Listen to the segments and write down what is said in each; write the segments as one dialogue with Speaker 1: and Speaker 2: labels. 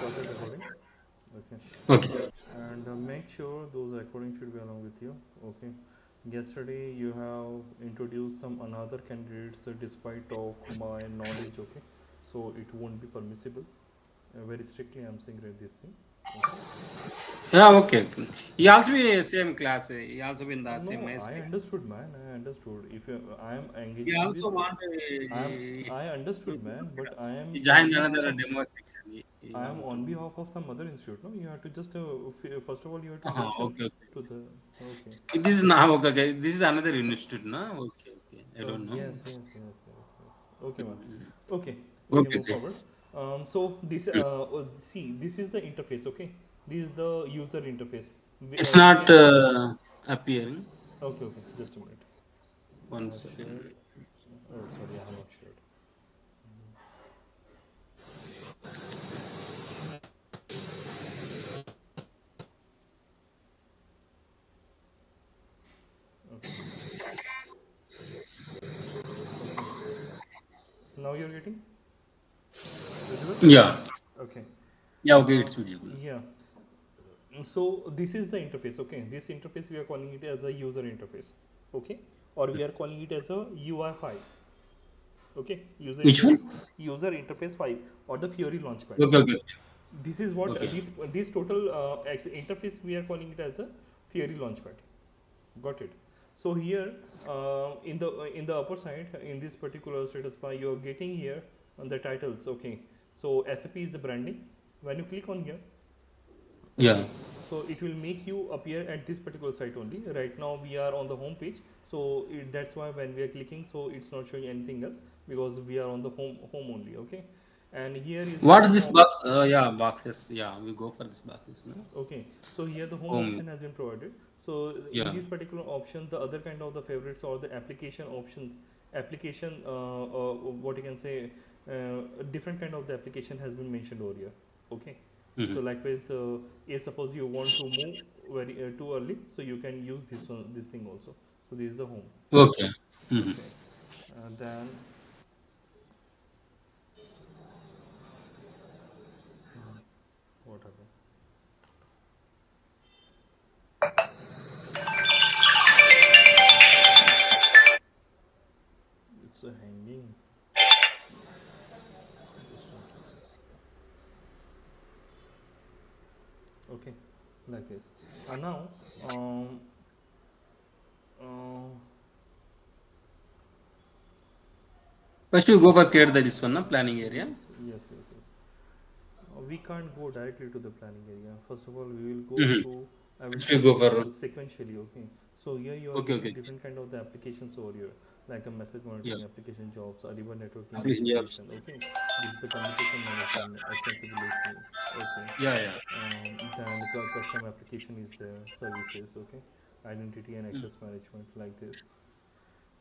Speaker 1: started recording. Okay.
Speaker 2: Okay.
Speaker 1: And make sure those recordings should be along with you. Okay. Yesterday you have introduced some another candidates despite of my knowledge. Okay. So it won't be permissible. Very strictly, I'm saying read this thing. Okay.
Speaker 2: Yeah, okay. He also be same class. He also be in the same
Speaker 1: No, I
Speaker 2: SAP.
Speaker 1: understood, man. I understood. If I am
Speaker 2: He
Speaker 1: engaging in this
Speaker 2: also
Speaker 1: thing,
Speaker 2: want
Speaker 1: I
Speaker 2: to
Speaker 1: understood, man. But I am
Speaker 2: he
Speaker 1: on
Speaker 2: joined
Speaker 1: behalf
Speaker 2: another
Speaker 1: of
Speaker 2: demo section. He
Speaker 1: I am
Speaker 2: want
Speaker 1: on
Speaker 2: to.
Speaker 1: behalf of some other institute. No, you have to just first of all you have to mention
Speaker 2: Okay, okay.
Speaker 1: to the okay.
Speaker 2: This is now okay, okay. This is another institute, no? Okay, okay. I
Speaker 1: Oh
Speaker 2: don't know.
Speaker 1: yes, yes, yes, yes, yes. Okay, man.
Speaker 2: Mm.
Speaker 1: Okay, we can
Speaker 2: Okay,
Speaker 1: move
Speaker 2: okay.
Speaker 1: forward. So this
Speaker 2: Mm.
Speaker 1: see this is the interface. Okay, this is the user interface.
Speaker 2: It's
Speaker 1: We
Speaker 2: not
Speaker 1: can
Speaker 2: appearing.
Speaker 1: okay, okay. Just a minute. I
Speaker 2: One
Speaker 1: have shared.
Speaker 2: second.
Speaker 1: Oh, sorry, I have not shared. Okay, okay. Now you're getting visible.
Speaker 2: Yeah.
Speaker 1: Okay.
Speaker 2: Yeah, okay,
Speaker 1: Uh,
Speaker 2: it's visible.
Speaker 1: yeah. So this is the interface. Okay, this interface we are calling it as a user interface. Okay, or we are calling it as a UI5. Okay,
Speaker 2: Which one?
Speaker 1: user interface 5 or the Fiori Launchpad.
Speaker 2: Okay, okay,
Speaker 1: This is what
Speaker 2: okay.
Speaker 1: this total interface we are calling it as a Fiori Launchpad. Got it. So here in the upper side in this particular status bar you are getting here on the titles. Okay, so SAP is the branding. When you click on here,
Speaker 2: Yeah.
Speaker 1: okay, so it will make you appear at this particular site only. Right now we are on the home page, so that's why when we are clicking, so it's not showing anything else because we are on the home only. Okay, and here is
Speaker 2: What
Speaker 1: the
Speaker 2: is this
Speaker 1: home.
Speaker 2: box? Yeah, boxes. Yeah, we go for this boxes, no?
Speaker 1: Okay, so here the home
Speaker 2: Home.
Speaker 1: option has been provided. So in
Speaker 2: Yeah.
Speaker 1: this particular option, the other kind of the favorites or the application options, application, what you can say, different kind of the application has been mentioned over here. Okay,
Speaker 2: Hmm.
Speaker 1: so likewise, if suppose you want to move very too early, so you can use this one, this thing also. So this is the home.
Speaker 2: Okay. Hmm.
Speaker 1: Okay, then what happened? It's a hanging. Just a minute. Okay, like this. Now, um, uh,
Speaker 2: First we go for create the this one, no? Planning area.
Speaker 1: yes, yes, yes, yes. We can't go directly to the planning area. First of all, we will go
Speaker 2: Hmm.
Speaker 1: through
Speaker 2: First we go for
Speaker 1: sequentially. Okay. So here you are
Speaker 2: okay,
Speaker 1: getting
Speaker 2: okay.
Speaker 1: different kind of the applications over here, like a message
Speaker 2: Yeah.
Speaker 1: monitoring application, jobs, Ariba networking
Speaker 2: Application jobs.
Speaker 1: integration. Okay. This is the communication management, extensibility. Okay.
Speaker 2: Yeah, yeah.
Speaker 1: Then the custom application is there, services. Okay. Identity and
Speaker 2: Mm.
Speaker 1: access management like this.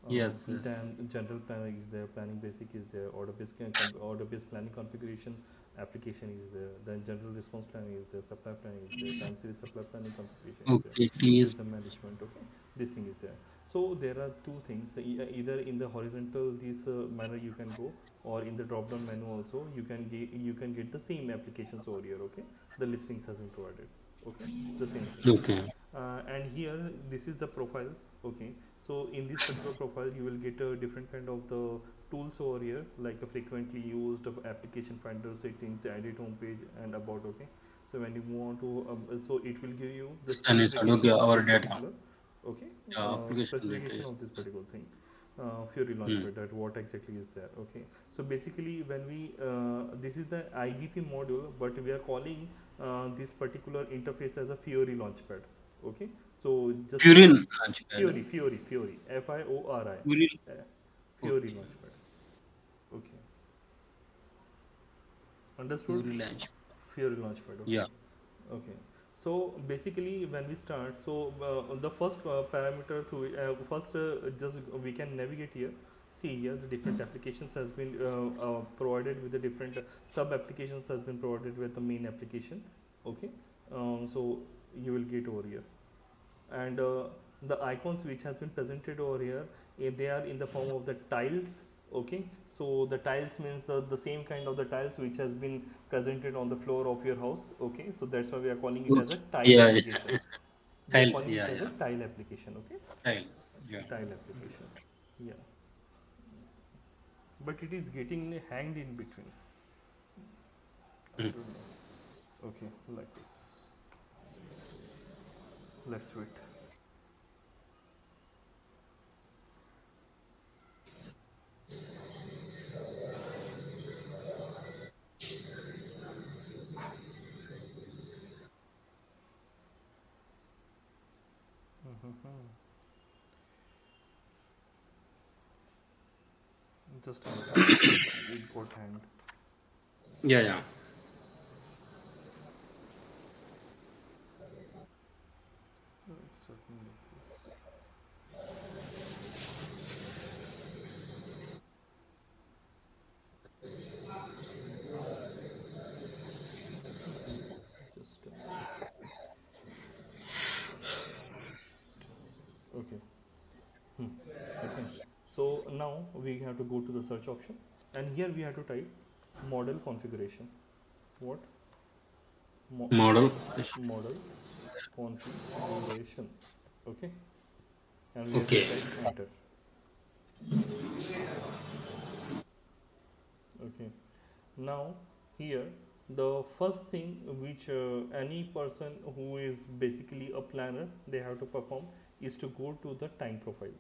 Speaker 2: Yes, yes.
Speaker 1: Then general planner is there, planning basic is there, order based planning configuration application is there. Then general response planning is there, supply planning is there, time series supply planning configuration is there,
Speaker 2: Okay, TS.
Speaker 1: user management. Okay, this thing is there. So there are two things. Either in the horizontal this manner you can go, or in the drop down menu also you can get the same applications over here. Okay, the listings has been provided. Okay, the same thing.
Speaker 2: Okay.
Speaker 1: And here this is the profile. Okay, so in this particular profile you will get a different kind of the tools over here, like a frequently used of application finder settings, edit homepage and about. Okay, so when you move on to so it will give you the
Speaker 2: Scan it. Okay,
Speaker 1: specifications of
Speaker 2: our
Speaker 1: this
Speaker 2: data.
Speaker 1: particular. Okay,
Speaker 2: Yeah, application data.
Speaker 1: specification of this particular thing, Fury
Speaker 2: Mm.
Speaker 1: Launchpad, that what exactly is there. Okay, so basically when we this is the IBP module, but we are calling this particular interface as a Fiori Launchpad. Okay, so just
Speaker 2: Purine launchpad.
Speaker 1: Fiori, FIORI,
Speaker 2: Purine.
Speaker 1: Fiori
Speaker 2: Okay.
Speaker 1: Launchpad. Okay, understood?
Speaker 2: Purine launch.
Speaker 1: Fiori Launchpad. Okay,
Speaker 2: Yeah.
Speaker 1: okay. So basically, when we start, so the first parameter to first just we can navigate here. See here, the different applications has been provided with the different sub applications has been provided with the main application. Okay, so you will get over here, and the icons which has been presented over here, they are in the form of the tiles. Okay, so the tiles means the same kind of the tiles which has been presented on the floor of your house. Okay, so that's why we are calling it as
Speaker 2: Okay.
Speaker 1: a tile
Speaker 2: Yeah,
Speaker 1: application.
Speaker 2: yeah.
Speaker 1: We are
Speaker 2: Tiles.
Speaker 1: calling it
Speaker 2: Yeah,
Speaker 1: as a
Speaker 2: yeah.
Speaker 1: tile application. Okay,
Speaker 2: Tiles. Yeah.
Speaker 1: tile application. Yeah, but it is getting hanged in between. I
Speaker 2: Mm.
Speaker 1: don't know. Okay, like this. Let's wait. Mhm. Just a minute. It got hanged.
Speaker 2: Yeah, yeah.
Speaker 1: It's something like this. Just a minute. Okay. Hmm. Okay. So now we have to go to the search option, and here we have to type model configuration. What? Mo-
Speaker 2: Model.
Speaker 1: model configuration. Okay. And we have to
Speaker 2: Okay.
Speaker 1: type enter. Okay. Now here the first thing which any person who is basically a planner they have to perform is to go to the time profile.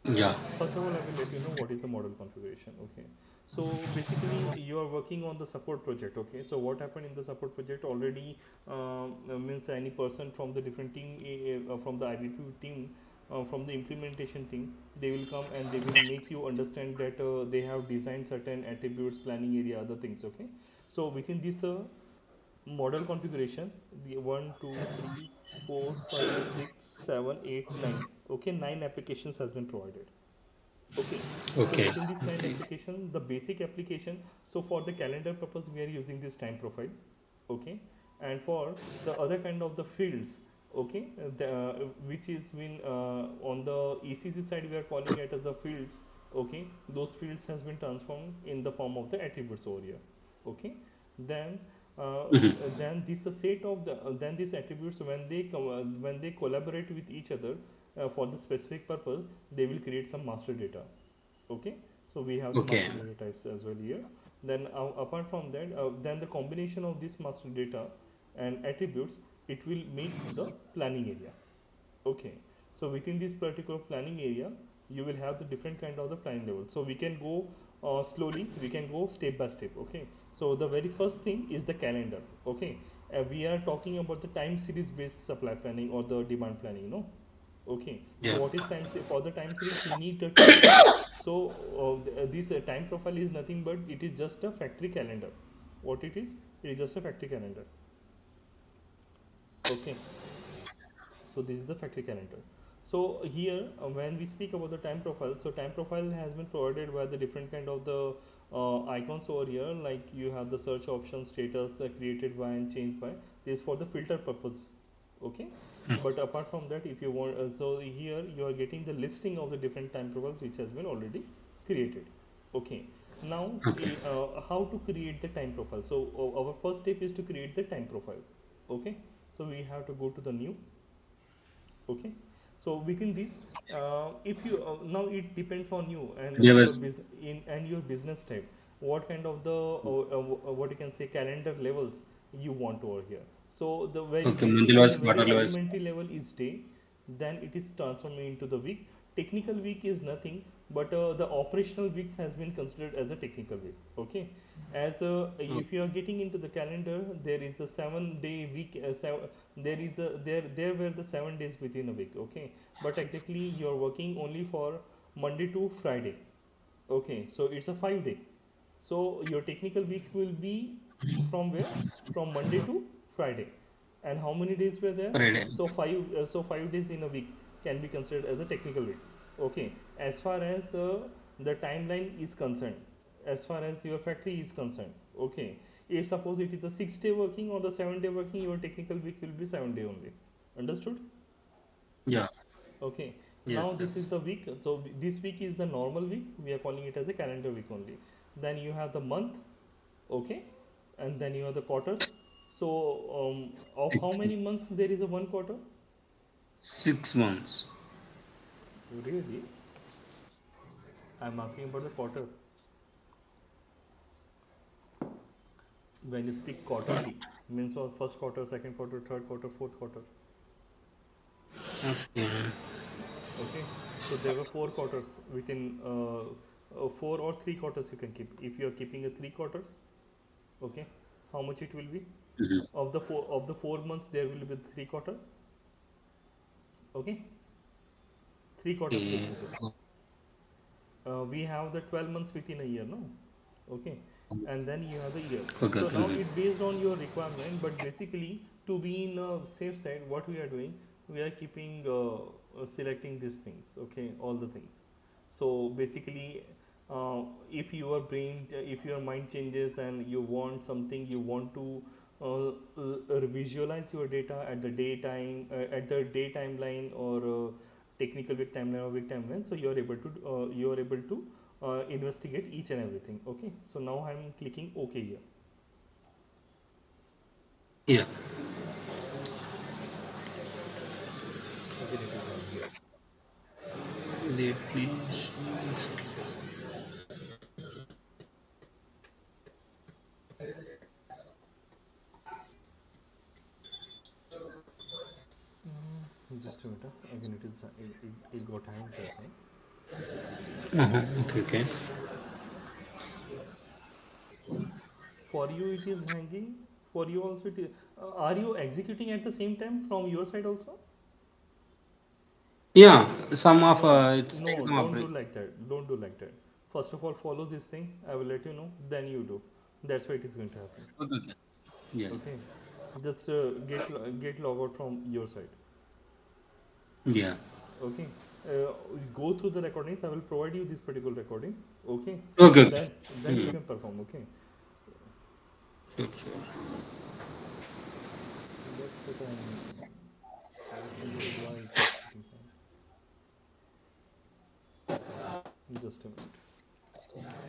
Speaker 1: Okay.
Speaker 2: Yeah.
Speaker 1: First of all, I will let you know what is the model configuration. Okay. So basically, you are working on the support project. Okay. So what happened in the support project already means any person from the different team, from the IBP team, from the implementation team, they will come and they will make you understand that they have designed certain attributes, planning area, other things. Okay. So within this model configuration, the one, 2, 3, 4, 5, 6, 7, 8, 9. Okay, 9 applications has been provided. Okay, so
Speaker 2: Okay.
Speaker 1: within this 9 application, the basic application, so for the calendar purpose we are using this time profile. Okay, and for the other kind of the fields, okay, which is been on the ECC side we are calling it as a fields. Okay, those fields has been transformed in the form of the attributes over here. Okay, then
Speaker 2: Mhm.
Speaker 1: then this a set of the then these attributes when they collaborate with each other for the specific purpose, they will create some master data. Okay, so we have the
Speaker 2: Okay.
Speaker 1: master data types as well here. Then apart from that, then the combination of this master data and attributes, it will make the planning area. Okay, so within this particular planning area, you will have the different kind of the planning level. So we can go slowly, we can go step by step. Okay, so the very first thing is the calendar. Okay, we are talking about the time series based supply planning or the demand planning, no? Okay, so
Speaker 2: Yeah.
Speaker 1: what is time series? For the time series, we need the time. So this time profile is nothing but it is just a factory calendar. What it is? It is just a factory calendar. Okay, so this is the factory calendar. So here when we speak about the time profile, so time profile has been provided by the different kind of the icons over here, like you have the search option, status, created by and changed by. This is for the filter purpose. Okay, but apart from that, if you want, so here you are getting the listing of the different time profiles which has been already created. Okay, now
Speaker 2: Okay.
Speaker 1: how to create the time profile? So our first step is to create the time profile. Okay, so we have to go to the new. Okay, so within this if you now it depends on you and
Speaker 2: There
Speaker 1: your
Speaker 2: was
Speaker 1: and your business type, what kind of the what you can say calendar levels you want over here. So the very
Speaker 2: okay.
Speaker 1: basic
Speaker 2: Monthly
Speaker 1: and the
Speaker 2: was,
Speaker 1: very
Speaker 2: quarterly was.
Speaker 1: elementary level is day, then it is transformed into the week. Technical week is nothing but the operational weeks has been considered as a technical week. Okay, as
Speaker 2: Oh,
Speaker 1: if you are getting into the calendar, there is the 7 day week. There is a there were the 7 days within a week. Okay, but exactly you are working only for Monday to Friday. Okay, so it's a 5 day. So your technical week will be from where? From Monday to Friday. And how many days were there?
Speaker 2: Friday.
Speaker 1: So 5 days in a week can be considered as a technical week. Okay. As far as the timeline is concerned, as far as your factory is concerned, okay. If suppose it is a 6 day working or the 7 day working, your technical week will be 7 day only. Understood?
Speaker 2: Yeah.
Speaker 1: Okay. Now
Speaker 2: Yes,
Speaker 1: this is
Speaker 2: yes.
Speaker 1: the week, so this week is the normal week, we are calling it as a calendar week only. Then you have the month, okay, and then you have the quarters. So of how
Speaker 2: Six,
Speaker 1: many months there is a one quarter?
Speaker 2: 6 months.
Speaker 1: Really? I'm asking about the quarter. When you speak quarterly, means for first quarter, second quarter, third quarter, fourth quarter.
Speaker 2: Okay.
Speaker 1: Okay, so there were four quarters within four or three quarters you can keep. If you are keeping a three quarters, okay, how much it will be?
Speaker 2: Mhm.
Speaker 1: Of the 4 months, there will be three quarter. Okay, three quarters will
Speaker 2: Okay.
Speaker 1: be there. We have the 12 months within a year, no? Okay, and then you have the year.
Speaker 2: Okay.
Speaker 1: So now
Speaker 2: Okay.
Speaker 1: it based on your requirement, but basically to be in a safe side, what we are doing, we are keeping selecting these things, okay, all the things. So basically, if your brain, if your mind changes and you want something, you want to visualize your data at the daytime, at the day timeline, or technical week timeline or week timeline, so you are able to investigate each and everything. Okay, so now I'm clicking OK here.
Speaker 2: Yeah.
Speaker 1: Again it is hanging.
Speaker 2: Please.
Speaker 1: Just a minute, again it is it got hanged, that's why.
Speaker 2: Okay. Okay.
Speaker 1: For you it is hanging, for you also it is. Are you executing at the same time from your side also?
Speaker 2: Yeah. Some of
Speaker 1: No,
Speaker 2: it's
Speaker 1: no,
Speaker 2: taking some of
Speaker 1: don't do
Speaker 2: break.
Speaker 1: like that, don't do like that. First of all, follow this thing, I will let you know, then you do. That's why it is going to happen.
Speaker 2: Okay. Okay. Yeah.
Speaker 1: Okay, just get log out from your side.
Speaker 2: Yeah.
Speaker 1: Okay, uh, go through the recordings, I will provide you this particular recording. Okay,
Speaker 2: Okay. Okay.
Speaker 1: then you
Speaker 2: Hmm.
Speaker 1: can perform. Okay,
Speaker 2: Sure. Sure.
Speaker 1: that's what I was thinking, why it is getting hang. Just a minute.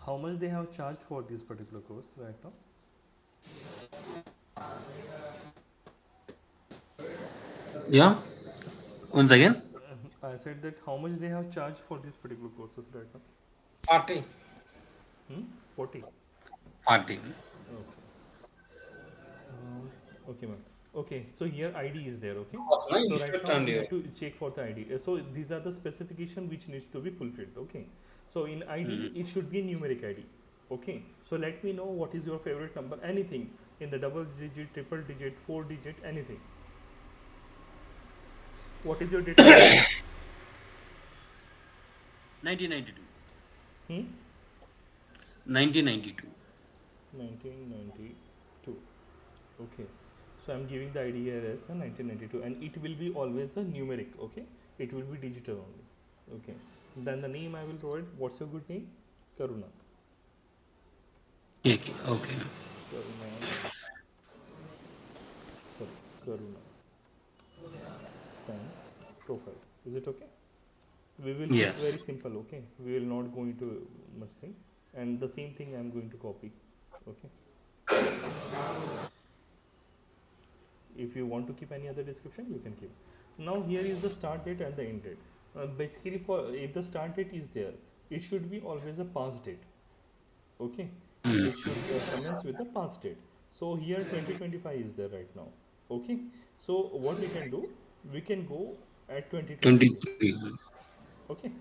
Speaker 1: How much they have charged for this particular course right now?
Speaker 2: Yeah. Once
Speaker 1: I,
Speaker 2: again.
Speaker 1: s- I said that how much they have charged for this particular courses right now?
Speaker 2: 40.
Speaker 1: 40.
Speaker 2: 40.
Speaker 1: Okay. Okay, ma'am. Okay, so here ID is there. Okay,
Speaker 2: Of no
Speaker 1: so right
Speaker 2: instruct
Speaker 1: now
Speaker 2: and
Speaker 1: we
Speaker 2: you.
Speaker 1: have to check for the ID. So these are the specification which needs to be fulfilled. Okay, so in ID
Speaker 2: Hmm.
Speaker 1: it should be numeric ID. Okay, so let me know what is your favorite number. Anything in the double digit, triple digit, four digit, anything. What is your date of birth?
Speaker 2: 1992.
Speaker 1: Hmm?
Speaker 2: 1992.
Speaker 1: 1992. Okay, so I'm giving the ID here as the 1992, and it will be always a numeric. Okay, it will be digital only. Okay, then the name I will provide. What's your good name? Karuna.
Speaker 2: Okay. Okay.
Speaker 1: Karuna. Sorry, Karuna. Then profile. Is it okay? We will keep very
Speaker 2: Yes.
Speaker 1: simple. Okay, we will not go into much thing. And the same thing I'm going to copy. Okay. If you want to keep any other description, you can keep. Now here is the start date and the end date. Basically, for if the start date is there, it should be always a past date. Okay,
Speaker 2: Hmm.
Speaker 1: it should commence with the past date. So here 2025 is there right now. Okay, so what we can do, we can go at 2023.
Speaker 2: 23.
Speaker 1: Okay,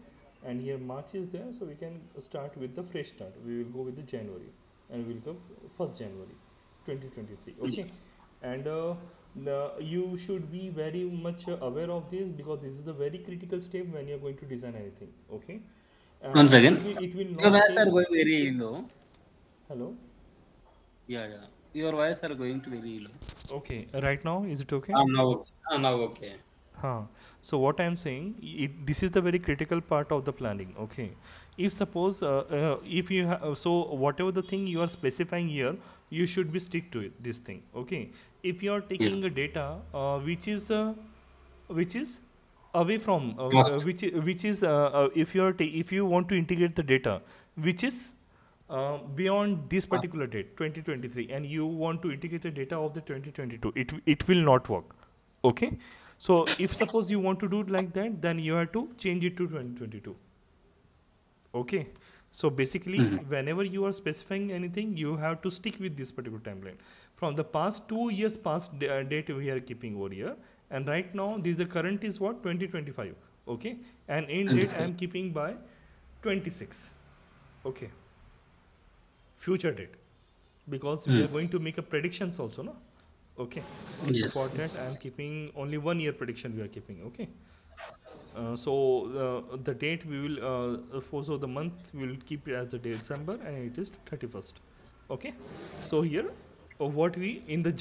Speaker 1: and here March is there, so we can start with the fresh start. We will go with the January, and we'll go first January 2023. Okay, and you should be very much aware of this, because this is the very critical step when you're going to design anything. Okay,
Speaker 2: Once again.
Speaker 1: it will
Speaker 2: Your
Speaker 1: not
Speaker 2: voice are
Speaker 1: take.
Speaker 2: going very low.
Speaker 1: Hello.
Speaker 2: Yeah. Yeah. Your voice are going to very low.
Speaker 1: Okay, right now is it okay?
Speaker 2: Now. Now okay.
Speaker 1: Huh. So what I'm saying, this is the very critical part of the planning. Okay, if suppose if you so whatever the thing you are specifying here, you should be stick to it. This thing. Okay, if you are
Speaker 2: Yeah.
Speaker 1: taking a data which is away from
Speaker 2: Past.
Speaker 1: which is if you are if you want to integrate the data which is beyond this particular date 2023 and you want to integrate the data of the 2022, it will not work. Okay, so if suppose you want to do it like that, then you have to change it to 2022. Okay, so basically
Speaker 2: Mhm.
Speaker 1: whenever you are specifying anything, you have to stick with this particular timeline. From the past 2 years past date we are keeping over here, and right now this the current is what 2025. Okay, and end
Speaker 2: And
Speaker 1: date I am keeping by 26. Okay, future date, because we are
Speaker 2: mm.
Speaker 1: going to make a predictions also, no? Okay, so
Speaker 2: Yes,
Speaker 1: for that I
Speaker 2: yes.
Speaker 1: am keeping only 1 year prediction we are keeping. Okay, so the date we will for so the month we will keep it as a December and it is 31st. Okay, so here what we in the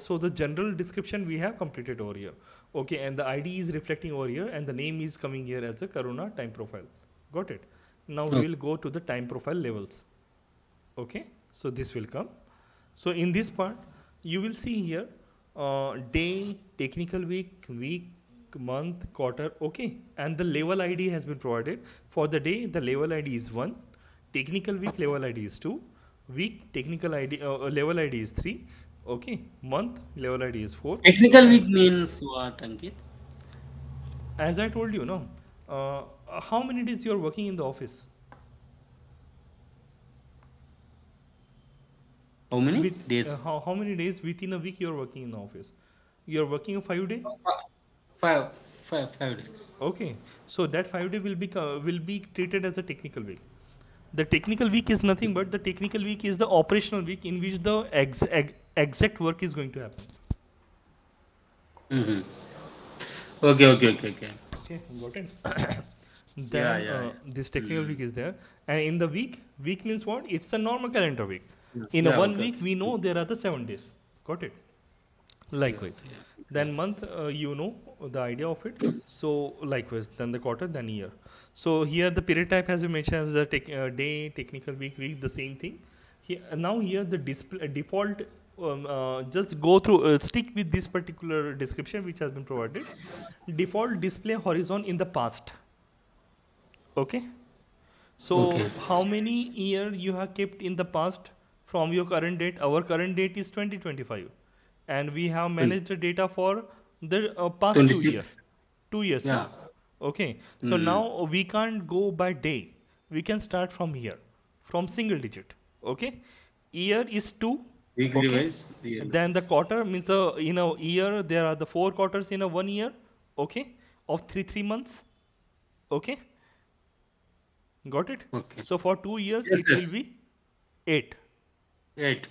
Speaker 1: so the general description we have completed over here. Okay, and the ID is reflecting over here and the name is coming here as a Corona time profile. Got it? Now we
Speaker 2: Okay.
Speaker 1: will go to the time profile levels. Okay, so this will come. So in this part you will see here day, technical week, month, quarter. Okay, and the level ID has been provided. For the day the level ID is 1, technical week level ID is 2, week technical ID level ID is 3. Okay, month level ID is 4.
Speaker 2: Technical
Speaker 1: And
Speaker 2: week means what, Ankit?
Speaker 1: as I told you, no, how many days you are working in the office?
Speaker 2: How many
Speaker 1: With
Speaker 2: days?
Speaker 1: how many days within a week you are working in the office? You are working a 5 day.
Speaker 2: Five, 5 days.
Speaker 1: Okay, so that 5 day will be treated as a technical week. The technical week is nothing but the technical week is the operational week in which the exact work is going to happen.
Speaker 2: Mm-hmm. Okay, okay, okay, okay.
Speaker 1: Okay, got it.
Speaker 2: Yeah,
Speaker 1: Then
Speaker 2: yeah,
Speaker 1: this
Speaker 2: yeah.
Speaker 1: technical week
Speaker 2: Mm.
Speaker 1: is there, and in the week means what? It's a normal calendar week. In a
Speaker 2: Yeah,
Speaker 1: one
Speaker 2: okay,
Speaker 1: week,
Speaker 2: okay.
Speaker 1: we know there are the 7 days. Got it?
Speaker 2: Yeah,
Speaker 1: Likewise,
Speaker 2: yeah,
Speaker 1: then
Speaker 2: yeah.
Speaker 1: month, you know the idea of it. So likewise, then the quarter, then year. So here the period type has been mentioned as a day, technical week, the same thing. Here, now here the display default. Just go through, stick with this particular description which has been provided. Default display horizon in the past. Okay.
Speaker 2: Okay.
Speaker 1: So how many year you have kept in the past from your current date? Our current date is 2025, and we have
Speaker 2: Mm.
Speaker 1: managed the data for the past 2 year,
Speaker 2: 26.
Speaker 1: 2 years, no?
Speaker 2: Yeah.
Speaker 1: Okay, so
Speaker 2: Mm.
Speaker 1: now we can't go by day. We can start from here, from single digit. Okay, year is 2.
Speaker 2: Weekly
Speaker 1: Okay,
Speaker 2: wise,
Speaker 1: and
Speaker 2: yearly
Speaker 1: then the
Speaker 2: wise.
Speaker 1: quarter means the in a year there are the 4 quarters in a 1 year. Okay, of three months. Okay, got it.
Speaker 2: Okay.
Speaker 1: So for 2 years
Speaker 2: Yes,
Speaker 1: it will
Speaker 2: yes.
Speaker 1: be 8.
Speaker 2: 8.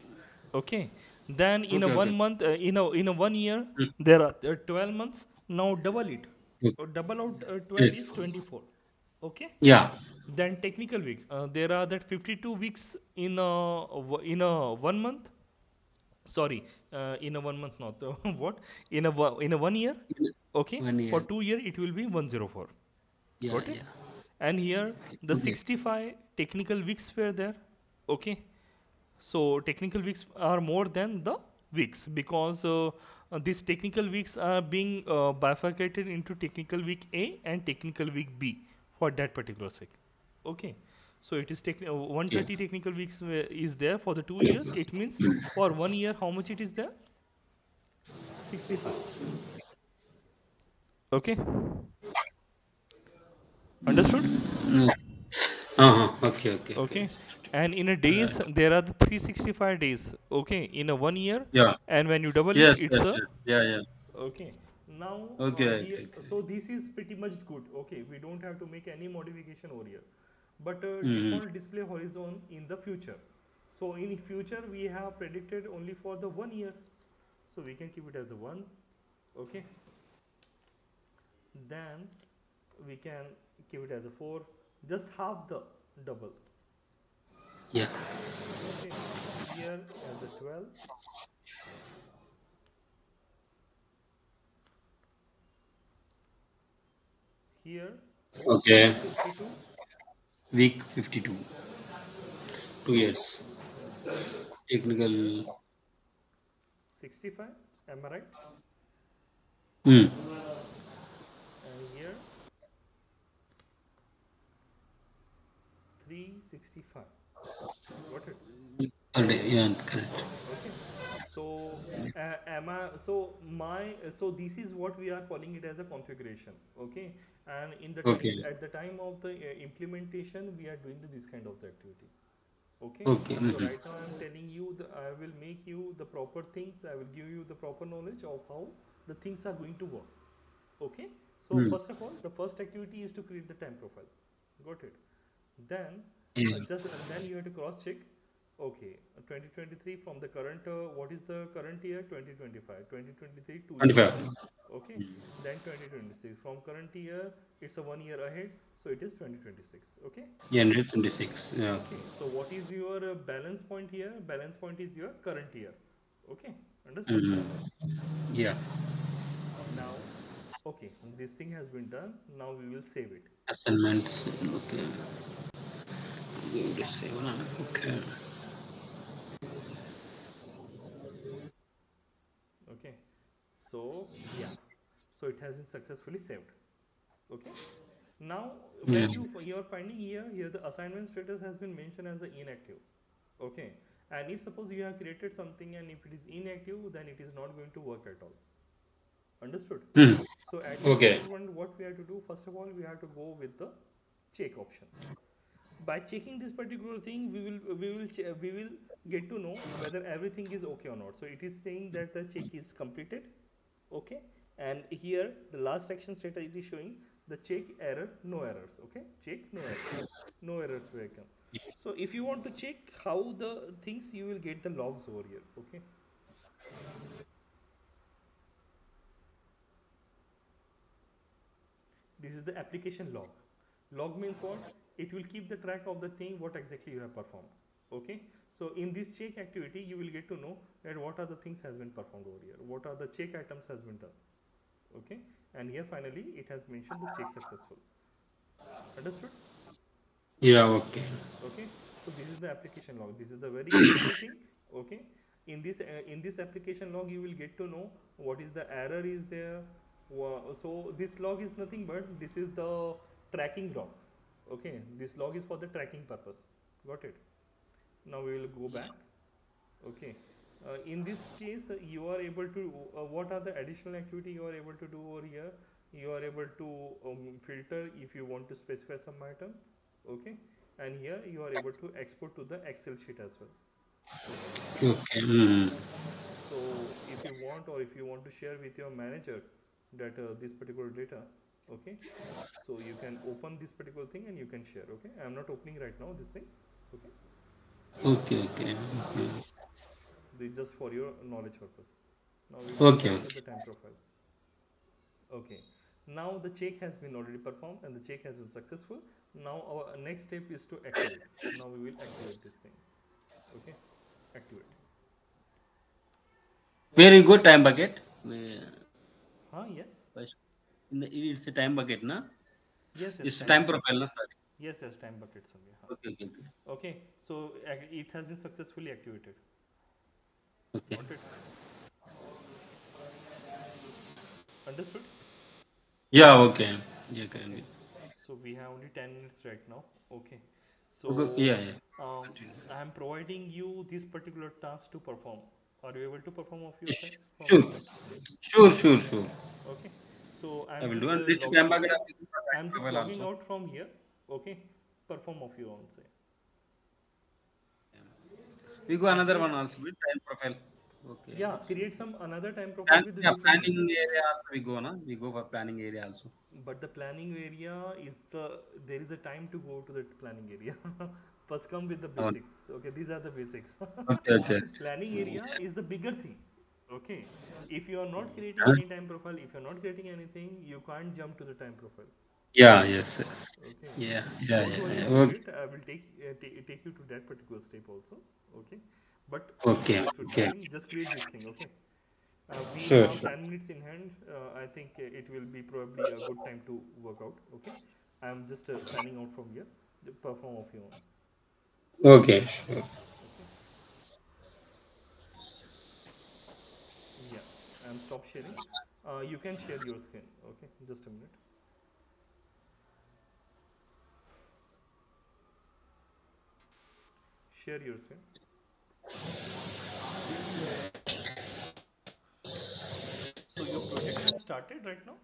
Speaker 1: Okay, then in a
Speaker 2: Okay,
Speaker 1: one
Speaker 2: okay.
Speaker 1: month in a 1 year
Speaker 2: Mm.
Speaker 1: there are 12 months. Now double it.
Speaker 2: Good.
Speaker 1: Double out 12
Speaker 2: Yes.
Speaker 1: is 24. Okay,
Speaker 2: Yeah.
Speaker 1: then technical week, there are that 52 weeks in in a 1 month. Sorry, in a 1 month, not what, in a 1 year. Okay,
Speaker 2: One
Speaker 1: for
Speaker 2: year.
Speaker 1: 2 year it will be 104.
Speaker 2: Yeah,
Speaker 1: Got it?
Speaker 2: yeah.
Speaker 1: And here the
Speaker 2: Okay.
Speaker 1: 65 technical weeks were there. Okay, so technical weeks are more than the weeks, because these technical weeks are being bifurcated into technical week A and technical week B for that particular cycle. Okay, so it is 130 technical weeks is there for the 2 years. It means for 1 year how much it is there? 65. Okay, understood?
Speaker 2: No. Uh-huh. Okay, okay, okay.
Speaker 1: Okay, and in a days
Speaker 2: Right.
Speaker 1: there are the 365 days. Okay, in a 1 year,
Speaker 2: Yeah.
Speaker 1: and when you double it,
Speaker 2: Yes,
Speaker 1: it's
Speaker 2: yes,
Speaker 1: a.
Speaker 2: yes. Yeah, yeah.
Speaker 1: Okay, now
Speaker 2: Okay,
Speaker 1: here,
Speaker 2: okay, okay.
Speaker 1: so this is pretty much good. Okay, we don't have to make any modification over here, but
Speaker 2: Mm-hmm.
Speaker 1: default display horizon in the future. So in future we have predicted only for the 1 year, so we can keep it as a 1. Okay, then we can keep it as a 4, just half the double.
Speaker 2: Yeah.
Speaker 1: Okay, year as a 12. Here
Speaker 2: Okay.
Speaker 1: week 52,
Speaker 2: Week 52. 2 years. Technical.
Speaker 1: 65, am I right?
Speaker 2: Hmm.
Speaker 1: And here 365. Got it?
Speaker 2: Per day. Yeah, correct.
Speaker 1: Okay. So am I, so this is what we are calling it as a configuration. Okay. And
Speaker 2: Okay.
Speaker 1: at the time of the implementation, we are doing this kind of the activity. Okay.
Speaker 2: Okay.
Speaker 1: So
Speaker 2: Hmm.
Speaker 1: right now I am telling you I will make you the proper things. I will give you the proper knowledge of how the things are going to work. Okay. So
Speaker 2: Hmm.
Speaker 1: first of all, the first activity is to create the time profile. Got it? Then
Speaker 2: Yeah.
Speaker 1: just and then you have to cross check. Okay, 2023 from the current, what is the current year? 2025. 2023 2 years.
Speaker 2: 25.
Speaker 1: Okay, then 2026 from current year, it's a 1 year ahead, so it is 2026. Okay.
Speaker 2: Yeah, 126. Yeah.
Speaker 1: Okay, so what is your balance point here? Balance point is your current year. Okay, understood?
Speaker 2: Hmm. Yeah.
Speaker 1: Now, okay, this thing has been done. Now we will save it.
Speaker 2: Assignments. Okay. Going to save now. Okay.
Speaker 1: Okay, so yeah, so it has been successfully saved. Okay. Now,
Speaker 2: Yeah.
Speaker 1: when you are finding here the assignment status has been mentioned as a inactive. Okay, and if suppose you have created something and if it is inactive, then it is not going to work at all. Understood?
Speaker 2: Hmm.
Speaker 1: So at this
Speaker 2: Okay.
Speaker 1: point, what we have to do, first of all, we have to go with the check option. By checking this particular thing, we will get to know whether everything is okay or not. So it is saying that the check is completed. Okay, and here the last action status it is showing the check error, no errors. Okay, check no errors, no errors will come. So if you want to check how the things, you will get the logs over here. Okay, this is the application log. Log means what? It will keep the track of the thing what exactly you have performed. Okay, so in this check activity you will get to know that what are the things has been performed over here, what are the check items has been done. Okay, and here finally it has mentioned the check successful. Understood?
Speaker 2: Yeah. Okay.
Speaker 1: Okay, so this is the application log. This is the very critical thing. Okay, in this application log you will get to know what is the error is there. So this log is nothing but this is the tracking log. Okay, this log is for the tracking purpose. Got it? Now we will go back. Okay, in this case you are able to what are the additional activity you are able to do over here? You are able to filter if you want to specify some item. Okay, and here you are able to export to the Excel sheet as well. Okay,
Speaker 2: Okay. Hmm.
Speaker 1: so if you want, or if you want to share with your manager that this particular data, okay, so you can open this particular thing and you can share. Okay, I am not opening right now this thing. Okay,
Speaker 2: Okay. Okay.
Speaker 1: this is just for your knowledge purpose. Now we will go
Speaker 2: Okay.
Speaker 1: back to
Speaker 2: Okay.
Speaker 1: the time profile. Okay, now the check has been already performed and the check has been successful. Now our next step is to activate. Now we will activate this thing. Okay, activate.
Speaker 2: Where you go time bucket?
Speaker 1: Yes.
Speaker 2: It's a time bucket, na?
Speaker 1: Yes, yes,
Speaker 2: It's
Speaker 1: time
Speaker 2: time
Speaker 1: bucket.
Speaker 2: profile, na? Sorry.
Speaker 1: Yes, yes, time buckets only.
Speaker 2: Okay. Okay. Okay.
Speaker 1: Okay, so it has been successfully activated.
Speaker 2: Okay.
Speaker 1: Got it? Understood?
Speaker 2: Yeah. Okay. Yeah.
Speaker 1: Okay,
Speaker 2: Can
Speaker 1: so we have only 10 minutes right now. Okay,
Speaker 2: okay. Yeah.
Speaker 1: so
Speaker 2: Yeah.
Speaker 1: um,
Speaker 2: Continue.
Speaker 1: I am providing you this particular task to perform. Are you able to perform of your
Speaker 2: Yes.
Speaker 1: side from
Speaker 2: Sure.
Speaker 1: your side?
Speaker 2: Sure. Sure. Sure.
Speaker 1: Okay, so
Speaker 2: I will do. And next time bucket, I will do the time
Speaker 1: I'm just
Speaker 2: profile
Speaker 1: logging
Speaker 2: also.
Speaker 1: out from here. Okay, perform of your own side.
Speaker 2: We go
Speaker 1: And
Speaker 2: another
Speaker 1: here,
Speaker 2: one also with time profile. Okay.
Speaker 1: yeah,
Speaker 2: That's
Speaker 1: create
Speaker 2: okay.
Speaker 1: some another time profile with a
Speaker 2: Yeah,
Speaker 1: different name.
Speaker 2: planning area also we go, na? We go for planning area also.
Speaker 1: But the planning area is there is a time to go to the planning area. First come with the
Speaker 2: Oh,
Speaker 1: basics. Okay, these are the basics.
Speaker 2: okay, okay.
Speaker 1: Planning area is the bigger thing. Okay, if you are not creating
Speaker 2: Huh?
Speaker 1: any time profile, if you are not creating anything, you can't jump to the time profile.
Speaker 2: Yeah, yes, yes.
Speaker 1: Okay,
Speaker 2: Yeah, yeah,
Speaker 1: don't
Speaker 2: yeah,
Speaker 1: worry
Speaker 2: yeah.
Speaker 1: about
Speaker 2: Okay,
Speaker 1: it. I will take you to that particular step also. Okay, but
Speaker 2: okay,
Speaker 1: just to
Speaker 2: okay.
Speaker 1: begin, just create this thing. Okay, We
Speaker 2: Sure,
Speaker 1: have
Speaker 2: sure.
Speaker 1: 10 minutes in hand. I think it will be probably a good time to work out. Okay. I'm just signing out from here. Perform of your own.
Speaker 2: Okay, sure.
Speaker 1: Okay. Yeah. I'm stop sharing. You can share your screen. Okay. Just a minute. Share your screen. So your project has started right now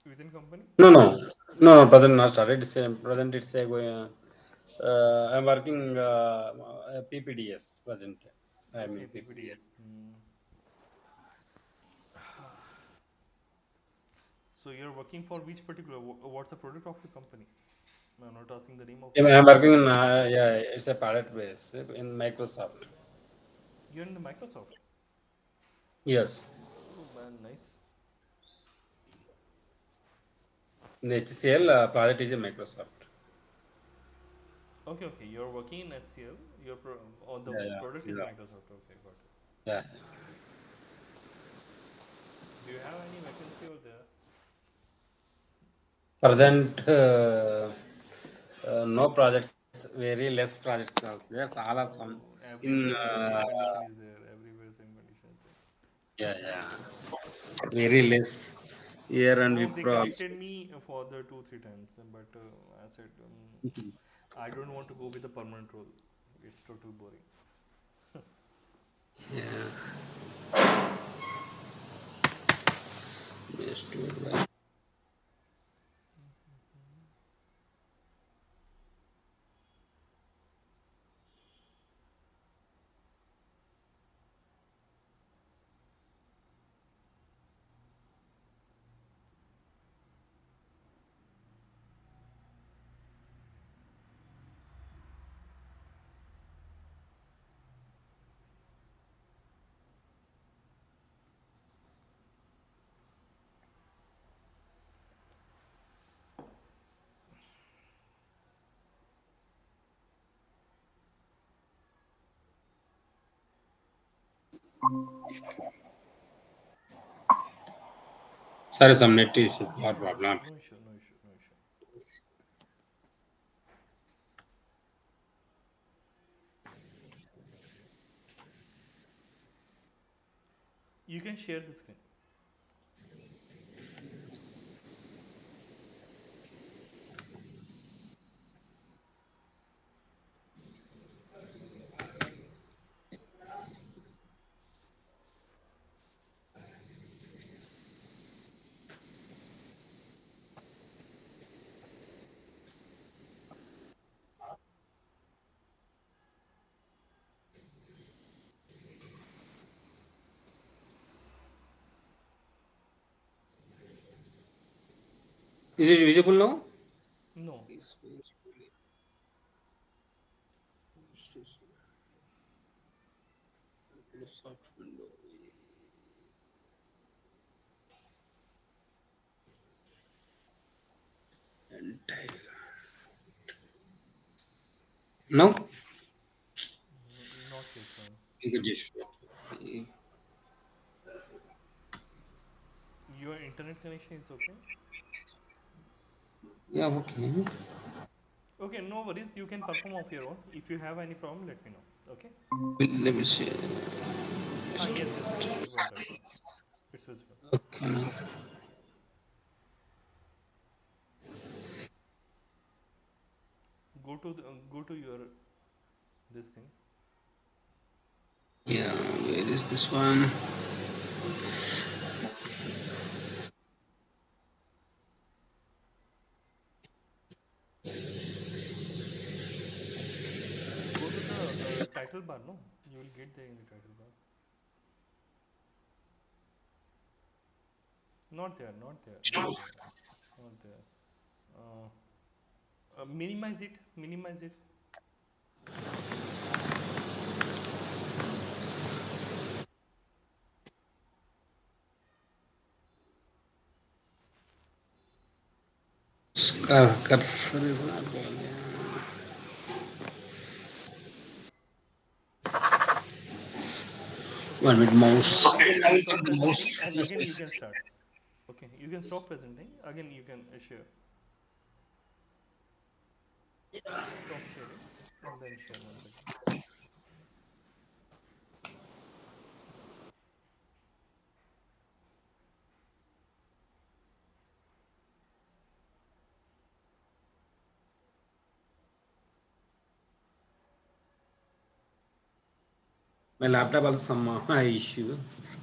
Speaker 1: within company.
Speaker 2: No, no, no, no. Present not started. It's present. It's going. I'm working PPDS present. I'm
Speaker 1: Okay.
Speaker 2: in PPDS.
Speaker 1: PPDS. So you're working for which particular? What's the product of your company? I'm not asking the name of the
Speaker 2: I'm
Speaker 1: company.
Speaker 2: working in yeah. It's a pilot base in Microsoft.
Speaker 1: You're in the Microsoft.
Speaker 2: Yes,
Speaker 1: Oh man, nice.
Speaker 2: in HCL project is in Microsoft.
Speaker 1: Okay, okay. You're working in HCL. Or the
Speaker 2: Yeah, yeah,
Speaker 1: product is
Speaker 2: yeah.
Speaker 1: Microsoft. Okay, got it.
Speaker 2: Yeah.
Speaker 1: Do you have any vacancy over there?
Speaker 2: Present no projects. Very less projects. Also. There's all are some
Speaker 1: Oh,
Speaker 2: in
Speaker 1: everywhere same condition is there. Everywhere same condition is there.
Speaker 2: yeah, yeah. Very less. Here and
Speaker 1: No, they
Speaker 2: Wipro
Speaker 1: connected
Speaker 2: also.
Speaker 1: me for the 2 3 times, but I said I don't want to go with the permanent role. It's totally boring.
Speaker 2: Yeah. Just do it. Sorry, some net issue. What
Speaker 1: No issue,
Speaker 2: problem?
Speaker 1: no issue, no issue, no issue. You can share the screen.
Speaker 2: Is it visible now?
Speaker 1: No,
Speaker 2: Is Microsoft window. Entire. No?
Speaker 1: not yet, man.
Speaker 2: You can just
Speaker 1: Your internet connection is okay.
Speaker 2: yeah, okay.
Speaker 1: Okay, no worries. You can perform of your own. If you have any problem, let me know. Okay.
Speaker 2: Let me see.
Speaker 1: Ah, yes, yes, it's visible right now. It's visible.
Speaker 2: Okay.
Speaker 1: Go to your this thing.
Speaker 2: Yeah, where is this one?
Speaker 1: Go to the title bar. No, you will get there in the title bar. Not there. Not there. Not there. Not there. Minimize it. Minimize it.
Speaker 2: Cursor is not going. One with
Speaker 1: No,
Speaker 2: mouse.
Speaker 1: again you can stop presenting
Speaker 2: Mouse.
Speaker 1: and
Speaker 2: Yes,
Speaker 1: again you
Speaker 2: yes.
Speaker 1: can start. Okay, you can stop presenting. Again you can share. Stop sharing and then share once again.
Speaker 2: My laptop also some issue.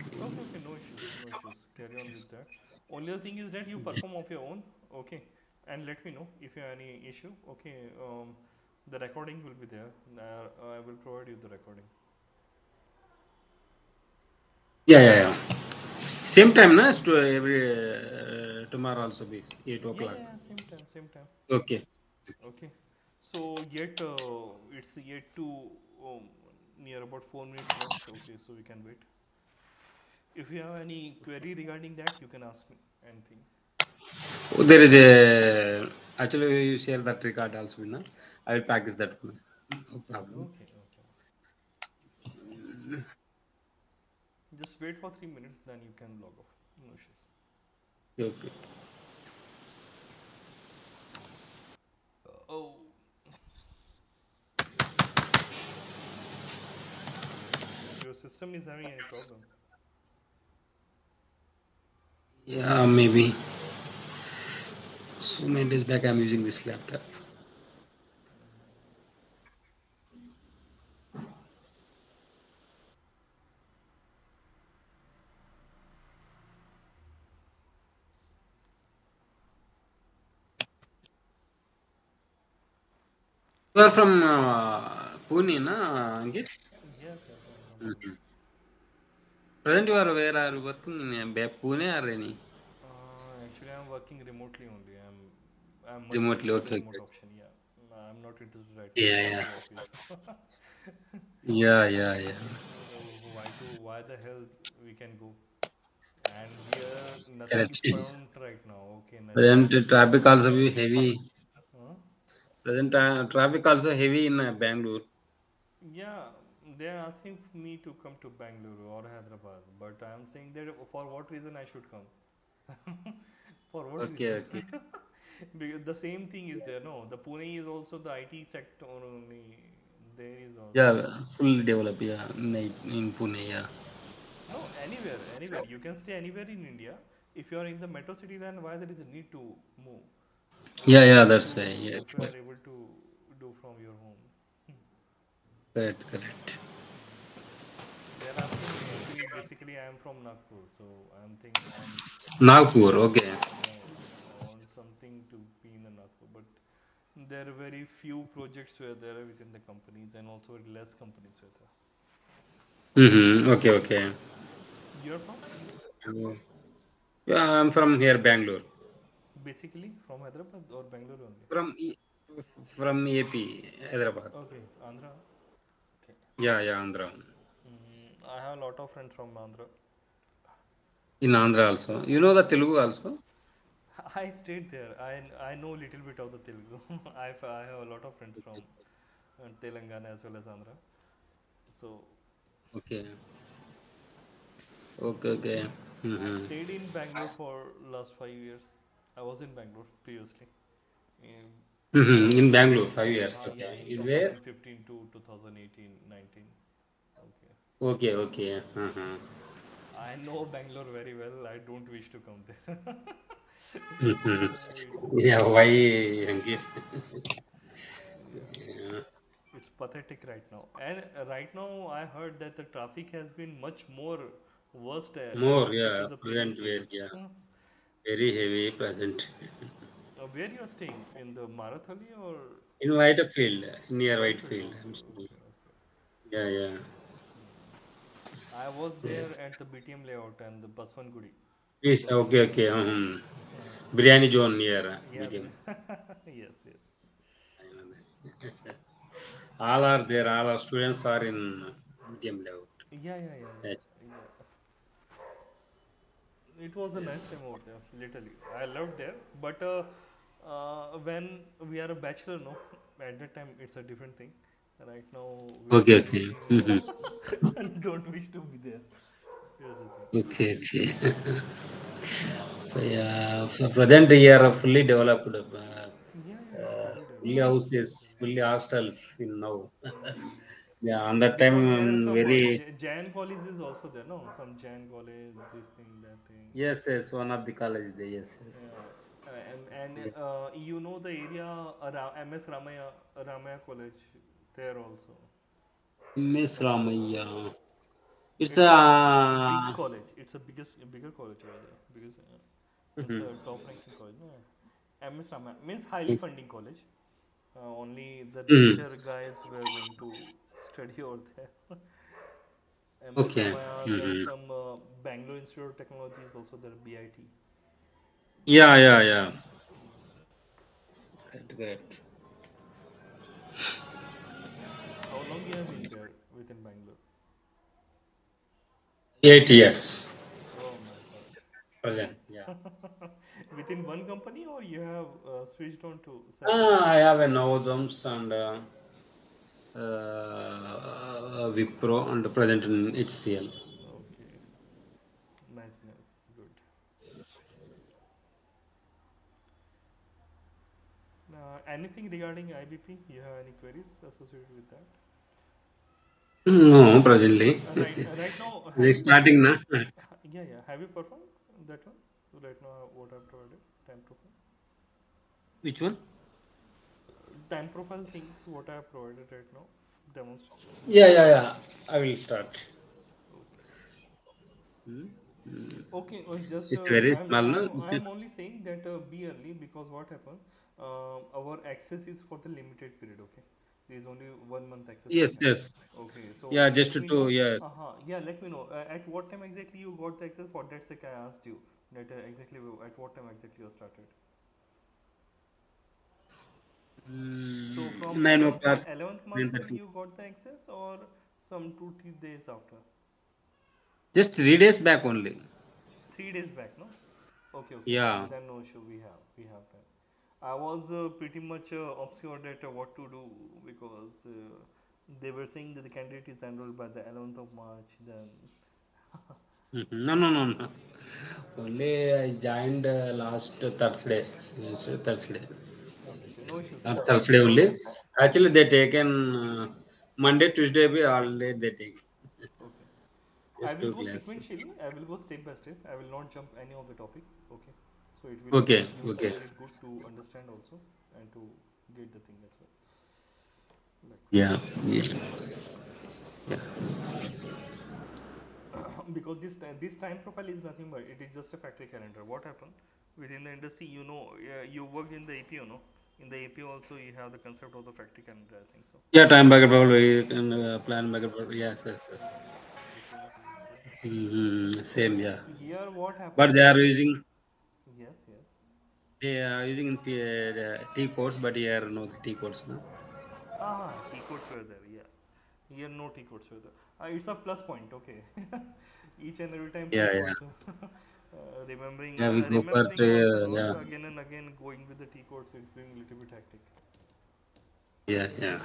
Speaker 1: Okay,
Speaker 2: Screen.
Speaker 1: okay, no issues, no issues. Carry on with that. Only the thing is that you perform of your own, okay, and let me know if you have any issue. Okay, the recording will be there. I will provide you the recording.
Speaker 2: Yeah, yeah, yeah. Same time, na? To every tomorrow also be eight
Speaker 1: Yeah,
Speaker 2: o'clock.
Speaker 1: yeah, yeah, same time, same time.
Speaker 2: Okay.
Speaker 1: Okay, so yet it's yet to um, near about 4 minutes left. Okay, so we can wait. If you have any query regarding that, you can ask me anything.
Speaker 2: There is a actually you share that record also, na? I will practice that one. No problem.
Speaker 1: Okay, okay. Just wait for 3 minutes, then you can log off. No issues.
Speaker 2: Okay, okay.
Speaker 1: Oh, your system is having any problem?
Speaker 2: Yeah, maybe. So many days back, I'm using this laptop. You are from Pune, na, Ankit?
Speaker 1: Yes, yes, I'm from Pune.
Speaker 2: Mhm. Present, you are where are you working in Pune or any?
Speaker 1: Actually, I'm working remotely only. I'm much
Speaker 2: Remotely,
Speaker 1: prefer the
Speaker 2: okay,
Speaker 1: remote
Speaker 2: okay.
Speaker 1: option. Yeah, I'm not interested right now to
Speaker 2: Yeah,
Speaker 1: come
Speaker 2: yeah.
Speaker 1: to office.
Speaker 2: Yeah, yeah, yeah.
Speaker 1: Why the hell we can go? And here nothing is
Speaker 2: Correct.
Speaker 1: permanent right now. Okay, nothing
Speaker 2: Present
Speaker 1: is
Speaker 2: traffic
Speaker 1: permanent.
Speaker 2: also be heavy.
Speaker 1: Huh?
Speaker 2: Present traffic also heavy in Bangalore.
Speaker 1: Yeah, they are asking me to come to Bangalore or Hyderabad, but I am saying that for what reason I should come? For what
Speaker 2: Okay,
Speaker 1: reason?
Speaker 2: okay.
Speaker 1: Because the same thing is there. No, the Pune is also the IT sector only. There is also
Speaker 2: Yeah, full develop. Yeah, in Pune. Yeah.
Speaker 1: no anywhere, anywhere. You can stay anywhere in India. If you are in the metro city, then why there is a need to move? If
Speaker 2: Yeah,
Speaker 1: you are
Speaker 2: yeah.
Speaker 1: able
Speaker 2: That's
Speaker 1: to,
Speaker 2: why. Yeah,
Speaker 1: if you are able to do from your home.
Speaker 2: correct, correct.
Speaker 1: They are asking me. Actually, basically, I am from Nagpur, so I'm
Speaker 2: Nagpur. Okay.
Speaker 1: yeah, yeah. I want something to be in the Nagpur, but there are very few projects were there within the companies, and also less companies were there.
Speaker 2: Mm-hmm. Okay, okay.
Speaker 1: You're from
Speaker 2: Yeah, I'm from here, Bangalore.
Speaker 1: basically from Hyderabad or Bangalore only.
Speaker 2: From AP, Hyderabad.
Speaker 1: Okay, Andhra. Okay.
Speaker 2: Yeah, yeah, Andhra.
Speaker 1: I have a lot of friends from Andhra.
Speaker 2: In Andhra also. You know the Telugu also?
Speaker 1: I stayed there. I know a little bit of the Telugu. I have a lot of friends from Telangana as well as Andhra. So
Speaker 2: Okay. Okay, okay.
Speaker 1: I
Speaker 2: Mm-hmm.
Speaker 1: stayed in Bangalore for last 5 years. I was in Bangalore previously. In,
Speaker 2: Mm-hmm. In Bangalore, 5 years.
Speaker 1: yeah,
Speaker 2: Okay.
Speaker 1: in
Speaker 2: In where?
Speaker 1: 2015 to 2018, 19. Okay.
Speaker 2: Okay, okay. Uh-huh.
Speaker 1: I know Bangalore very well. I don't wish to come there.
Speaker 2: Mm-hmm.
Speaker 1: It's
Speaker 2: Yeah, why, Ankit?
Speaker 1: yeah,
Speaker 2: Yeah.
Speaker 1: it's pathetic right now. And right now, I heard that the traffic has been much more worst as
Speaker 2: More,
Speaker 1: compared to
Speaker 2: yeah.
Speaker 1: the
Speaker 2: Present
Speaker 1: previous
Speaker 2: where,
Speaker 1: years.
Speaker 2: yeah. Very heavy present.
Speaker 1: Where you are staying in the Marathali or
Speaker 2: In Whitefield, near
Speaker 1: Whitefield?
Speaker 2: Whitefield, I'm
Speaker 1: Okay,
Speaker 2: staying.
Speaker 1: okay, okay.
Speaker 2: Yeah, yeah.
Speaker 1: I was there
Speaker 2: Yes.
Speaker 1: at the BTM layout and the Baswangudi.
Speaker 2: Yes,
Speaker 1: So
Speaker 2: okay, okay. Biryani zone near
Speaker 1: yeah,
Speaker 2: medium.
Speaker 1: yes, yes.
Speaker 2: I know that. All are there. All our students are in medium level.
Speaker 1: Yeah, yeah, yeah,
Speaker 2: Yes.
Speaker 1: yeah, yeah. It was a nice
Speaker 2: Yes.
Speaker 1: time out there, literally. I loved there, but when we are a bachelor, no, at that time it's a different thing. Right now, we are
Speaker 2: Okay,
Speaker 1: not
Speaker 2: okay.
Speaker 1: working
Speaker 2: Mhm.
Speaker 1: and don't wish to be there. Here's the thing.
Speaker 2: Okay, okay. Yeah, for present year fully developed.
Speaker 1: Yeah, yeah, it's fully
Speaker 2: Fully
Speaker 1: developed.
Speaker 2: houses, fully hostels in now.
Speaker 1: Hmm.
Speaker 2: Yeah, on that time
Speaker 1: Because there are some
Speaker 2: very.
Speaker 1: Jain college is also there, no? Some Jain college, this thing, that thing.
Speaker 2: Yes, yes, one of the college there. Yes, yes.
Speaker 1: Yeah. And
Speaker 2: Yeah.
Speaker 1: you know the area MS Ramaya College there also.
Speaker 2: Miss Ramaya. It's
Speaker 1: It's
Speaker 2: a.
Speaker 1: a big college. It's a bigger college over there because it's
Speaker 2: Mhm.
Speaker 1: a top ranking college. No? MS Ramaya means highly funding college. Only the
Speaker 2: Mhm.
Speaker 1: richer guys were going to study over there. MS
Speaker 2: Okay.
Speaker 1: Ramaya, then
Speaker 2: Mhm.
Speaker 1: some Bangalore Institute of Technology is also there, BIT.
Speaker 2: Yeah, yeah, yeah. Correct, correct.
Speaker 1: How long you have been there within Bangalore?
Speaker 2: 8 years.
Speaker 1: Oh my God,
Speaker 2: Present. Yeah.
Speaker 1: nice. Within one company, or you have switched on to several
Speaker 2: I
Speaker 1: companies?
Speaker 2: have a Novotams and Wipro and present in HCL.
Speaker 1: Okay, nice, nice, good. Anything regarding IBP? You have any queries associated with that?
Speaker 2: No, presently.
Speaker 1: Right now, have you
Speaker 2: Just
Speaker 1: performed?
Speaker 2: starting now.
Speaker 1: Yeah, yeah. Have you performed that one? Right now, what I've provided, time profile.
Speaker 2: Which one?
Speaker 1: Time profile things, what I have provided right now, demonstration.
Speaker 2: Yeah, yeah, yeah. I will start.
Speaker 1: Okay.
Speaker 2: Hmm? Hmm.
Speaker 1: Okay, just
Speaker 2: It's very
Speaker 1: I'm
Speaker 2: small, no?
Speaker 1: I'm I'm only saying that be early because what happened? Our access is for the limited period. Okay, there is only 1 month access we
Speaker 2: Yes,
Speaker 1: have.
Speaker 2: yes.
Speaker 1: Okay, so
Speaker 2: Yeah, just
Speaker 1: let me
Speaker 2: to,
Speaker 1: know.
Speaker 2: yes.
Speaker 1: Yeah, let me know. At what time exactly you got the access? For that sake, I asked you that exactly at what time exactly you started. So from
Speaker 2: 9 o'clock,
Speaker 1: 11th March when
Speaker 2: 9:30.
Speaker 1: you got the access, or some 2 3 days after?
Speaker 2: Just 3 days back only.
Speaker 1: 3 days back, no? Okay, okay.
Speaker 2: Yeah.
Speaker 1: Then no issue. We have time. I was pretty much obscure at what to do because they were saying that the candidate is enrolled by the 11th of March. Then
Speaker 2: Mhm. No, no, no, no. Only I joined last Thursday. Yes, Thursday.
Speaker 1: okay, okay, no issues, no
Speaker 2: Last
Speaker 1: issues.
Speaker 2: Thursday only. Actually, they taken Monday, Tuesday be all day they take.
Speaker 1: Okay, I
Speaker 2: Just
Speaker 1: will
Speaker 2: two
Speaker 1: go
Speaker 2: classes.
Speaker 1: sequentially. I will go step by step. I will not jump any of the topic. Okay, so it will
Speaker 2: Okay,
Speaker 1: you will
Speaker 2: okay.
Speaker 1: find it good to understand also and to get the thing as well. Like
Speaker 2: Yeah, yeah, yeah.
Speaker 1: because this time profile is nothing but it is just a factory calendar. What happened within the industry? You know, you worked in the APO, no? In the APO also you have the concept of the factory calendar. I think so.
Speaker 2: Yeah, time bucket probably and plan bucket probably. Yes, yes, yes.
Speaker 1: So same thing is there.
Speaker 2: Same, yeah.
Speaker 1: Here what
Speaker 2: But
Speaker 1: happened?
Speaker 2: they are using
Speaker 1: Yes, yes.
Speaker 2: in T codes, but here no T codes, no.
Speaker 1: T codes were there. Yeah. Here no T codes were there. It's a plus point. Okay. Each and every time T
Speaker 2: Yeah, yeah.
Speaker 1: codes.
Speaker 2: Yeah, we go for
Speaker 1: Remembering also not
Speaker 2: yeah,
Speaker 1: again and again going with the T codes. It's being a little bit hectic.
Speaker 2: yeah, yeah.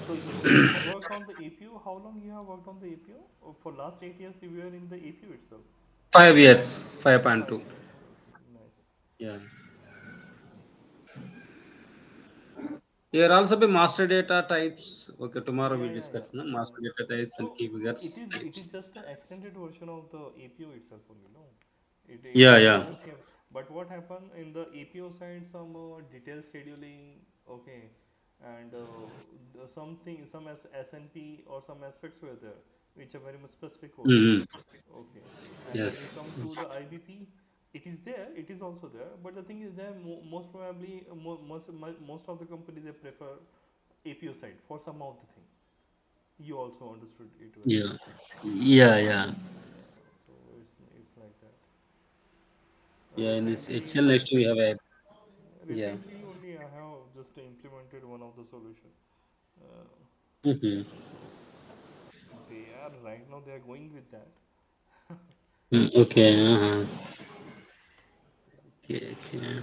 Speaker 1: So you worked on the APU. How long you have worked on the APU? Oh, for last 8 years you were in the APU itself.
Speaker 2: 5 years,
Speaker 1: Five
Speaker 2: 5.2.
Speaker 1: years. Nice.
Speaker 2: Yeah. Here also be master data types. Okay, tomorrow
Speaker 1: Yeah,
Speaker 2: we
Speaker 1: yeah, yeah,
Speaker 2: discuss no
Speaker 1: yeah.
Speaker 2: master data types and
Speaker 1: So
Speaker 2: key
Speaker 1: it
Speaker 2: figures
Speaker 1: is it
Speaker 2: types.
Speaker 1: is just an extended version of the APO itself only, no? It
Speaker 2: Yeah,
Speaker 1: is
Speaker 2: yeah.
Speaker 1: just but what happened in the APO side, some detail scheduling, okay, and some SNP or some aspects were there which are very much specific also,
Speaker 2: Hmm.
Speaker 1: okay. And when we
Speaker 2: Yes.
Speaker 1: come to the IBP, it is there, it is also there, but the thing is there most probably most of the company they prefer APO side for some of the thing. You also understood it very
Speaker 2: Yeah.
Speaker 1: well.
Speaker 2: Yeah, yeah.
Speaker 1: Yeah, so it's like that.
Speaker 2: Yeah, in this
Speaker 1: Recently,
Speaker 2: HL next we have a yeah.
Speaker 1: recently only I have just implemented one of the solution. Uh,
Speaker 2: Hmm.
Speaker 1: so they are right now they are going with that.
Speaker 2: Okay. Uh-huh. Okay, okay.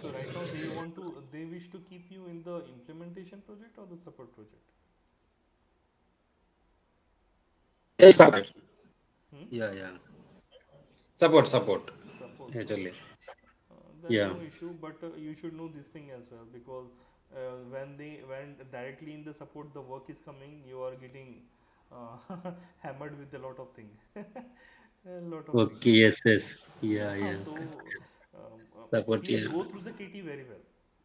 Speaker 1: So right now they wish to keep you in the implementation project or the support project.
Speaker 2: Yeah, support.
Speaker 1: Hmm?
Speaker 2: Yeah, yeah. Support.
Speaker 1: Support, no?
Speaker 2: Actually.
Speaker 1: Then
Speaker 2: Yeah.
Speaker 1: no issue, but you should know this thing as well, because when directly in the support the work is coming, you are getting hammered with a lot of things, a lot of things.
Speaker 2: Okay. Yes. Yes. Yeah. Yeah.
Speaker 1: So
Speaker 2: Support.
Speaker 1: please
Speaker 2: Yeah.
Speaker 1: go through the KT very well.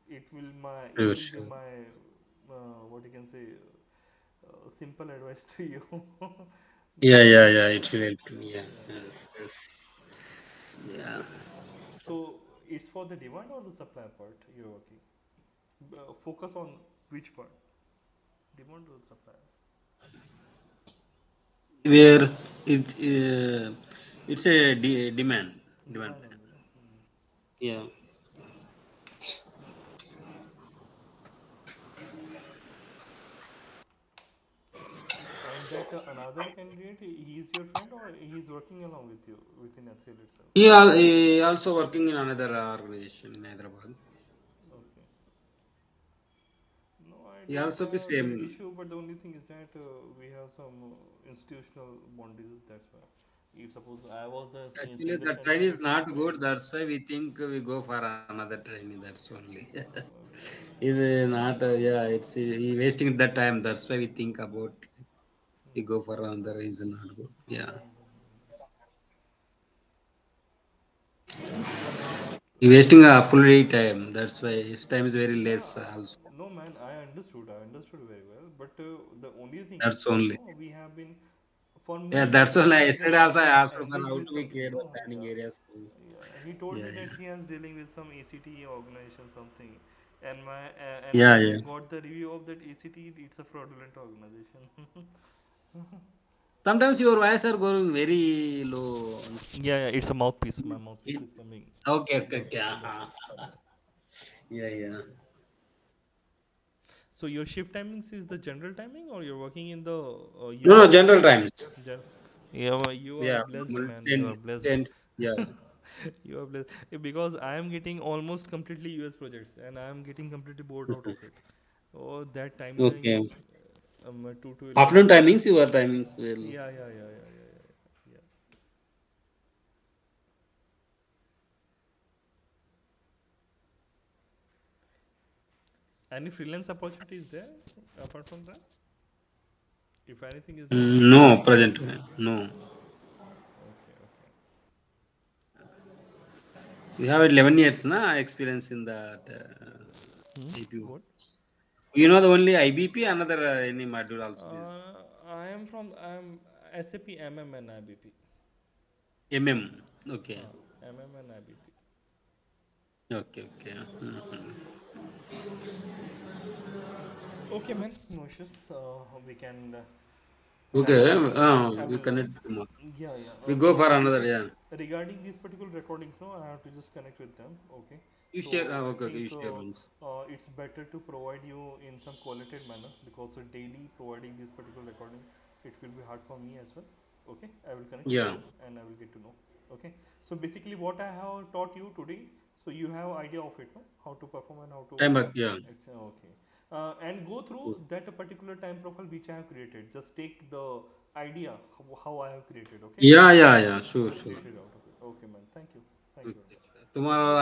Speaker 1: It
Speaker 2: Sure.
Speaker 1: will be
Speaker 2: Sure.
Speaker 1: my what you can say, simple advice to you.
Speaker 2: Yeah.
Speaker 1: Go
Speaker 2: Yeah.
Speaker 1: through
Speaker 2: Yeah.
Speaker 1: it.
Speaker 2: It will help me. Yeah.
Speaker 1: Yeah.
Speaker 2: Yes. Yes. Yeah.
Speaker 1: So it's for the demand or the supply part you're working. Focus on which part, demand or supply.
Speaker 2: Where it it's a demand.
Speaker 1: Demand only, no?
Speaker 2: Yeah.
Speaker 1: And that another candidate, he is your friend or he is working along with you within HCL itself?
Speaker 2: He also working in another organization in Hyderabad.
Speaker 1: Okay. No, I
Speaker 2: He
Speaker 1: don't
Speaker 2: also be
Speaker 1: have that
Speaker 2: same.
Speaker 1: issue, but the only thing is that we have some institutional bondages. That's why. If suppose I was the
Speaker 2: Actually,
Speaker 1: single
Speaker 2: the train
Speaker 1: candidate,
Speaker 2: is
Speaker 1: it will be
Speaker 2: not
Speaker 1: fine.
Speaker 2: good. That's why we think we go for another train. That's only.
Speaker 1: Okay.
Speaker 2: Is not. Yeah, it's he wasting the time. That's why we think about we go for another is not good. Yeah, he wasting a full day time. That's why his time is very
Speaker 1: Yeah,
Speaker 2: less. Also,
Speaker 1: no man, I understood. I understood very well. But the only thing is
Speaker 2: that's
Speaker 1: that
Speaker 2: only.
Speaker 1: no, we have been, for
Speaker 2: Yeah,
Speaker 1: me,
Speaker 2: that's only.
Speaker 1: I
Speaker 2: Yesterday
Speaker 1: just
Speaker 2: also I asked for
Speaker 1: engaged
Speaker 2: how
Speaker 1: with
Speaker 2: to we
Speaker 1: something.
Speaker 2: create the
Speaker 1: No,
Speaker 2: planning
Speaker 1: yeah,
Speaker 2: areas.
Speaker 1: yeah. He told
Speaker 2: Yeah,
Speaker 1: me that
Speaker 2: yeah,
Speaker 1: he is dealing with some ACT organization something, and
Speaker 2: yeah,
Speaker 1: when I
Speaker 2: yeah.
Speaker 1: got the review of that ACT, it's a fraudulent organization.
Speaker 2: Sometimes your voice are going very low.
Speaker 1: Yeah, yeah, it's a mouthpiece. My mouthpiece
Speaker 2: In-
Speaker 1: is coming
Speaker 2: Okay, okay,
Speaker 1: closer
Speaker 2: okay.
Speaker 1: to the phone. Yeah.
Speaker 2: Yeah, yeah.
Speaker 1: So your shift timings is the general timing, or you're working in the
Speaker 2: No, no,
Speaker 1: UAE?
Speaker 2: general times.
Speaker 1: Gen- Yeah, you are
Speaker 2: Yeah,
Speaker 1: blessed,
Speaker 2: normal
Speaker 1: man. You are
Speaker 2: 10,
Speaker 1: blessed.
Speaker 2: 10. Yeah.
Speaker 1: You are blessed. Because I am getting almost completely US projects, and I am getting completely bored out of it. Oh, that timeline,
Speaker 2: Okay.
Speaker 1: 2 to 11.
Speaker 2: Afternoon timings, your timings will.
Speaker 1: Yeah, yeah, yeah, yeah, yeah, yeah, yeah. Any freelance opportunities there apart from that? If anything is there?
Speaker 2: No, present. No.
Speaker 1: Okay, okay.
Speaker 2: We have 11 years na experience in that APO.
Speaker 1: What?
Speaker 2: You know the only IBP, another any module also is
Speaker 1: I am SAP MM and IBP.
Speaker 2: MM. Okay.
Speaker 1: MM and IBP.
Speaker 2: Okay, okay. Mhm.
Speaker 1: Okay, man. No issues. We can wrap
Speaker 2: Okay.
Speaker 1: up here. I
Speaker 2: We
Speaker 1: will.
Speaker 2: connect tomorrow.
Speaker 1: Yeah, yeah.
Speaker 2: We go
Speaker 1: So
Speaker 2: for another.
Speaker 1: before,
Speaker 2: Yeah.
Speaker 1: regarding these particular recordings, no, I have to just connect with them. Okay.
Speaker 2: You share.
Speaker 1: So I
Speaker 2: Okay, okay. You
Speaker 1: think
Speaker 2: share once.
Speaker 1: it's better to provide you in some qualitative manner, because daily providing this particular recording, it will be hard for me as well. Okay. I will connect with
Speaker 2: Yeah.
Speaker 1: them and I will get to know. Okay. So basically, what I have taught you today, so you have idea of it, no? How to perform and how to.
Speaker 2: Time back. Yeah.
Speaker 1: It's okay. And go through that particular time profile which I have created. Just take the idea how I have created. Okay,
Speaker 2: Yeah, yeah, yeah. Sure,
Speaker 1: just
Speaker 2: sure.
Speaker 1: create it out of it. Okay, man. Thank you. Thank you very
Speaker 2: Okay.
Speaker 1: much.
Speaker 2: Tomorrow